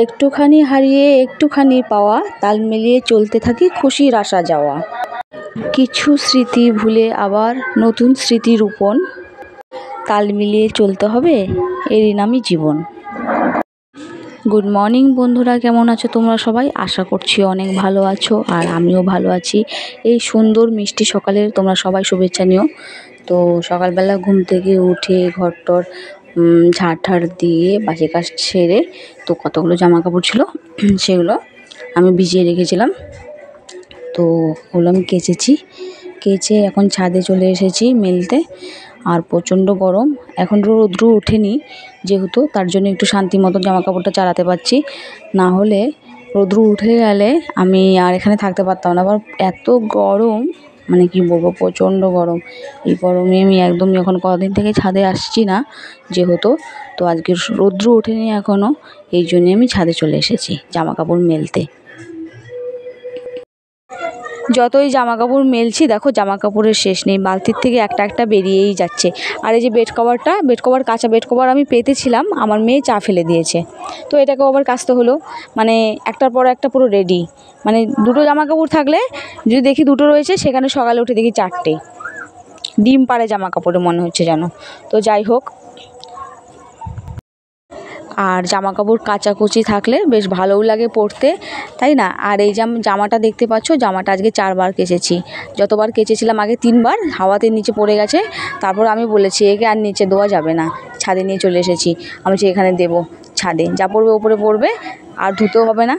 একটুখানি হারিয়ে একটুখানি পাওয়া, তাল মিলিয়ে চলতে থাকি খুশির আসা যাওয়া। কিছু স্মৃতি ভুলে আবার নতুন স্মৃতি রোপণ, তাল মিলিয়ে চলতে হবে, এরই নামই জীবন। গুড মর্নিং বন্ধুরা, কেমন আছো তোমরা সবাই? আশা করছি অনেক ভালো আছো, আর আমিও ভালো আছি। এই সুন্দর মিষ্টি সকালের তোমরা সবাই শুভেচ্ছা নিও। তো সকালবেলা ঘুম থেকে উঠে ঘরটর ঝাড় দিয়ে বাসি কাজ সেরে, তো কতগুলো জামা কাপড় ছিল সেগুলো আমি ভিজিয়ে রেখেছিলাম। তো ওগুলো আমি কেচে এখন ছাদে চলে এসেছি মেলতে। আর প্রচণ্ড গরম, এখন রৌদ্র ওঠেনি যেহেতু, তার জন্য একটু শান্তি মতো জামা কাপড়টা চালাতে পারছি। না হলে রৌদ্র উঠে গেলে আমি আর এখানে থাকতে পারতাম না। আবার এত গরম, মানে কি বলবো, প্রচণ্ড গরম। এই গরমে আমি একদমই এখন কদিন থেকে ছাদে আসছি না যেহেতু, তো আজকে রৌদ্র ওঠেনি এখনও, এই জন্যে আমি ছাদে চলে এসেছি জামা কাপড় মেলতে। যতই জামা কাপড় মেলছি দেখো জামা কাপড়ের শেষ নেই, বালতির থেকে একটা একটা বেরিয়েই যাচ্ছে। আর এই যে বেড কভার কাঁচা বেড কভার আমি পেতেছিলাম, আমার মেয়ে চা ফেলে দিয়েছে, তো এটাকেও আবার কাচতে হলো। মানে একটার পর একটা পুরো রেডি। মানে দুটো জামা কাপড় থাকলে যদি দেখি দুটো রয়েছে, সেখানে সকালে উঠে দেখি চারটে। ডিম পাড়ে জামা কাপড়ে মনে হচ্ছে যেন। তো যাই হোক, আর জামা কাপড় কাচাকুচি থাকলে বেশ ভালোও লাগে পরতে, তাই না? আর এই জামাটা দেখতে পাচ্ছ, জামাটা আজকে 4 বার কেচেছি। যতবার কেচেছিলাম আগে 3 বার হাওয়াতে নিচে পড়ে গেছে। তারপর আমি বলেছি একে আর নিচে দেওয়া যাবে না, ছাদে নিয়ে চলে এসেছি। আমি এখানে দেবো ছাদে, যা পড়বে ওপরে পড়বে, আর ধুতেও হবে না,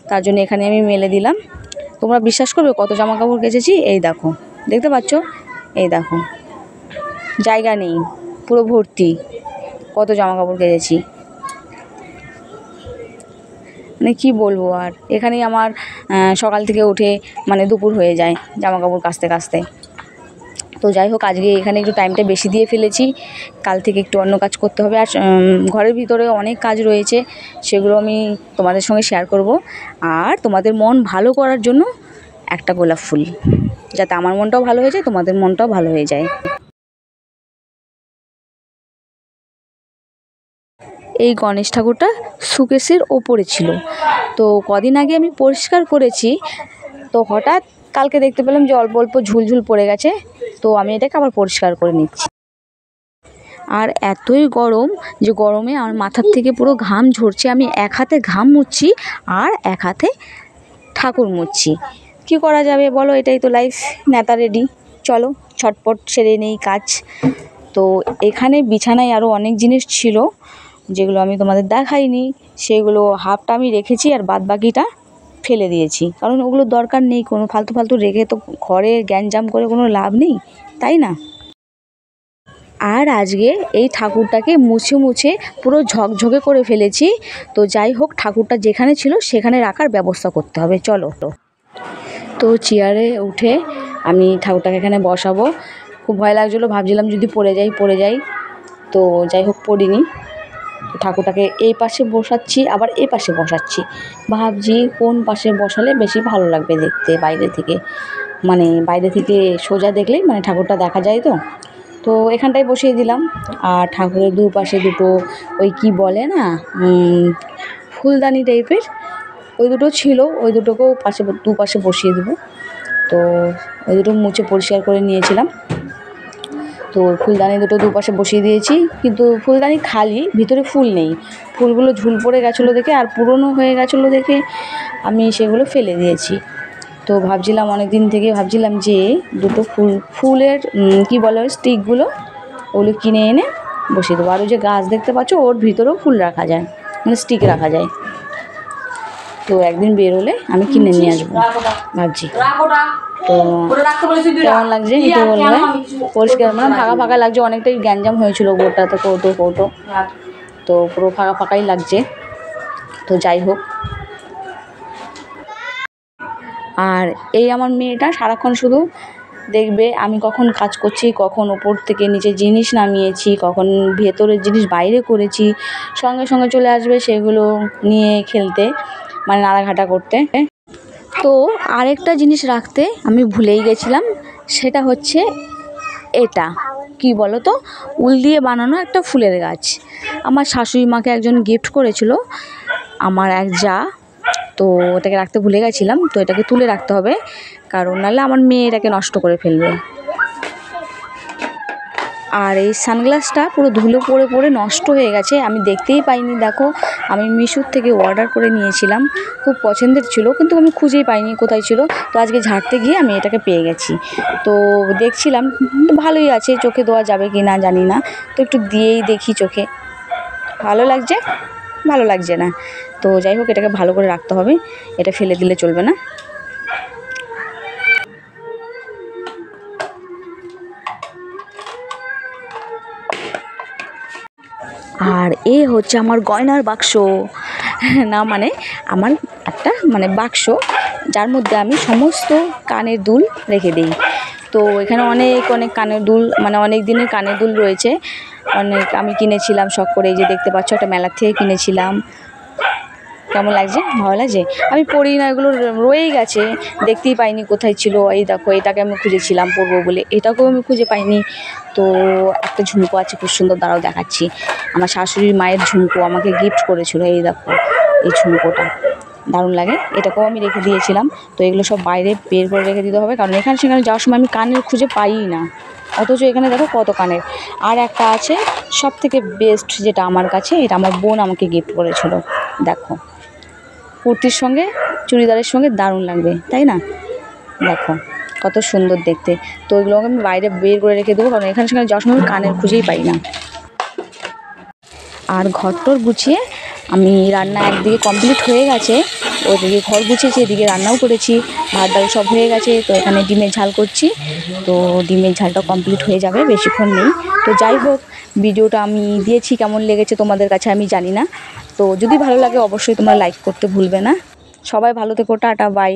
তার জন্য এখানে আমি মেলে দিলাম। তোমরা বিশ্বাস করবে কত জামা কাপড় কেচেছি? এই দেখো, দেখতে পাচ্ছ? এই দেখো, জায়গা নেই, পুরো ভর্তি কত জামা কাপড় কেচেছি। মানে কী বলবো, আর এখানেই আমার সকাল থেকে উঠে মানে দুপুর হয়ে যায় জামা কাপড় কাচতে। তো যাই হোক, আজকে এখানে একটু টাইমটা বেশি দিয়ে ফেলেছি, কাল থেকে একটু অন্য কাজ করতে হবে। আর ঘরের ভিতরে অনেক কাজ রয়েছে, সেগুলো আমি তোমাদের সঙ্গে শেয়ার করব। আর তোমাদের মন ভালো করার জন্য একটা গোলাপ ফুল, যাতে আমার মনটাও ভালো হয়ে যায়, তোমাদের মনটাও ভালো হয়ে যায়। এই গণেশ ঠাকুরটা শোকেসের ওপরে ছিল, তো কদিন আগে আমি পরিষ্কার করেছি, তো হঠাৎ কালকে দেখতে পেলাম যে অল্প অল্প ঝুলঝুল পড়ে গেছে, তো আমি এটাকে আবার পরিষ্কার করে নিচ্ছি। আর এতই গরম যে গরমে আমার মাথার থেকে পুরো ঘাম ঝরছে। আমি এক হাতে ঘাম মুছছি আর এক হাতে ঠাকুর মুছছি। কি করা যাবে বলো, এটাই তো লাইফ। নেতা রেডি, চলো ছটপট সেরে নেই কাজ। তো এখানে বিছানায় আরও অনেক জিনিস ছিল যেগুলো আমি তোমাদের দেখাইনি, সেগুলো হাফটা আমি রেখেছি আর বাদ বাকিটা ফেলে দিয়েছি, কারণ ওগুলোর দরকার নেই। কোনো ফালতু রেখে তো ঘরে গ্যাঞ্জাম করে কোনো লাভ নেই, তাই না? আর আজকে এই ঠাকুরটাকে মুছে পুরো ঝকঝকে করে ফেলেছি। তো যাই হোক, ঠাকুরটা যেখানে ছিল সেখানে রাখার ব্যবস্থা করতে হবে, চলো। তো চেয়ারে উঠে আমি ঠাকুরটাকে এখানে বসাবো। খুব ভয় লাগছিলো, ভাবছিলাম যদি পড়ে যাই, তো যাই হোক পড়িনি। ঠাকুরটাকে এই পাশে বসাচ্ছি, আবার এই পাশে বসাচ্ছি, ভাবছি কোন পাশে বসালে বেশি ভালো লাগবে দেখতে বাইরে থেকে সোজা দেখলেই মানে ঠাকুরটা দেখা যায়। তো এখানটায় বসিয়ে দিলাম। আর ঠাকুরের দুপাশে দুটো ওই কি বলে না, ফুলদানি টাইপের ওই দুটো ছিল, ওই দুটোকেও দুপাশে বসিয়ে দেবো। তো ওই দুটো মুছে পরিষ্কার করে নিয়েছিলাম। তো ফুলদানি দুটো দুপাশে বসিয়ে দিয়েছি, কিন্তু ফুলদানি খালি, ভিতরে ফুল নেই। ফুলগুলো ঝুল পড়ে গেছিলো দেখে আর পুরনো হয়ে গেছিলো দেখে আমি সেগুলো ফেলে দিয়েছি। তো অনেক দিন থেকে ভাবছিলাম যে দুটো ফুলের কি বলে স্টিকগুলো, ওগুলো কিনে এনে বসিয়ে দেবো। আর ওই যে গাছ দেখতে পাচ্ছ, ওর ভিতরেও ফুল রাখা যায়, মানে স্টিক রাখা যায়। তো একদিন বেরোলে আমি কিনে নিয়ে আসবো ভাবছি। তো কেমন লাগছে একটু বলবে? পরিষ্কার মানে ফাঁকা লাগছে, অনেকটাই গ্যাঞ্জাম হয়েছিল গোটাতে কৌটো, তো পুরো ফাঁকাই লাগছে। তো যাই হোক, আর এই আমার মেয়েটা সারাক্ষণ শুধু দেখবে আমি কখন কাজ করছি, কখন ওপর থেকে নিচে জিনিস নামিয়েছি, কখন ভেতরের জিনিস বাইরে করেছি, সঙ্গে চলে আসবে সেগুলো নিয়ে খেলতে, মানে নাড়াঘাটা করতে। তো আরেকটা জিনিস রাখতে আমি ভুলেই গেছিলাম, সেটা হচ্ছে এটা কি বলো তো, উল দিয়ে বানানো একটা ফুলের গাছ। আমার শাশুড়ি মাকে একজন গিফট করেছিল, আমার এক যা, তো এটাকে রাখতে ভুলে গেছিলাম, তো এটাকে তুলে রাখতে হবে, কারণ নাহলে আমার মেয়ে এটাকে নষ্ট করে ফেলবে। আর এই সানগ্লাসটা পুরো ধুলো পড়ে পড়ে নষ্ট হয়ে গেছে, আমি দেখতেই পাইনি। দেখো, আমি মিশোর থেকে অর্ডার করে নিয়েছিলাম, খুব পছন্দের ছিল, কিন্তু আমি খুঁজেই পাইনি কোথায় ছিল। তো আজকে ঝাড়তে গিয়ে আমি এটাকে পেয়ে গেছি। তো দেখছিলাম ভালোই আছে, চোখে দেওয়া যাবে কি না জানি না, তো একটু দিয়েই দেখি চোখে। ভালো লাগছে, ভালো লাগছে না, তো যাই হোক এটাকে ভালো করে রাখতে হবে, এটা ফেলে দিলে চলবে না। আর এ হচ্ছে আমার গয়নার বাক্স, না মানে আমার একটা মানে বাক্স, যার মধ্যে আমি সমস্ত কানের দুল রেখে দিই। তো এখানে অনেক অনেক কানের দুল, মানে অনেক দিনের কানের দুল রয়েছে, অনেক আমি কিনেছিলাম শখ করে। এই যে দেখতে পাচ্ছ, একটা মেলার থেকে কিনেছিলাম। কেমন লাগছে? ভালো লাগছে? আমি পরি না, এগুলো রয়েই গেছে, দেখতেই পাইনি কোথায় ছিল। এই দেখো, এটাকে আমি খুঁজেছিলাম পরবো বলে, এটাকেও আমি খুঁজে পাইনি। তো একটা ঝুমকো আছে খুব সুন্দর, দাঁড়াও দেখাচ্ছি। আমার শাশুড়ির মায়ের ঝুমকো আমাকে গিফট করেছিল, এই দেখো এই ঝুমকোটা দারুণ লাগে, এটাকেও আমি রেখে দিয়েছিলাম। তো এগুলো সব বাইরে বের করে রেখে দিতে হবে, কারণ এখানে সেখানে যাওয়ার সময় আমি কানের খুঁজে পাইই না, অথচ এখানে দেখো কত কানের। আর একটা আছে সব থেকে বেস্ট, যেটা আমার কাছে, এটা আমার বোন আমাকে গিফট করেছিল। দেখো, কুর্তির সঙ্গে চুড়িদারের সঙ্গে দারুণ লাগবে, তাই না? দেখো কত সুন্দর দেখতে। তো এগুলোকে আমি বাইরে বের করে রেখে দেবো, কারণ এখানে সেখানে যাওয়ার সময় আমি কানের খুঁজেই পাই না। আর ঘরটর গুছিয়ে আমি রান্না একদিকে কমপ্লিট হয়ে গেছে, ওইদিকে ঘর গুছিয়েছি, এদিকে রান্নাও করেছি, ভাত ডাল সব হয়ে গেছে। তো এখানে ডিমের ঝাল করছি, তো ডিমের ঝালটা কমপ্লিট হয়ে যাবে, বেশিক্ষণ নেই। তো যাই হোক, ভিডিওটা আমি দিয়েছি, কেমন লেগেছে তোমাদের কাছে আমি জানি না। তো যদি ভালো লাগে অবশ্যই তোমরা লাইক করতে ভুলবে না। সবাই ভালো থেকো, টাটা, বাই।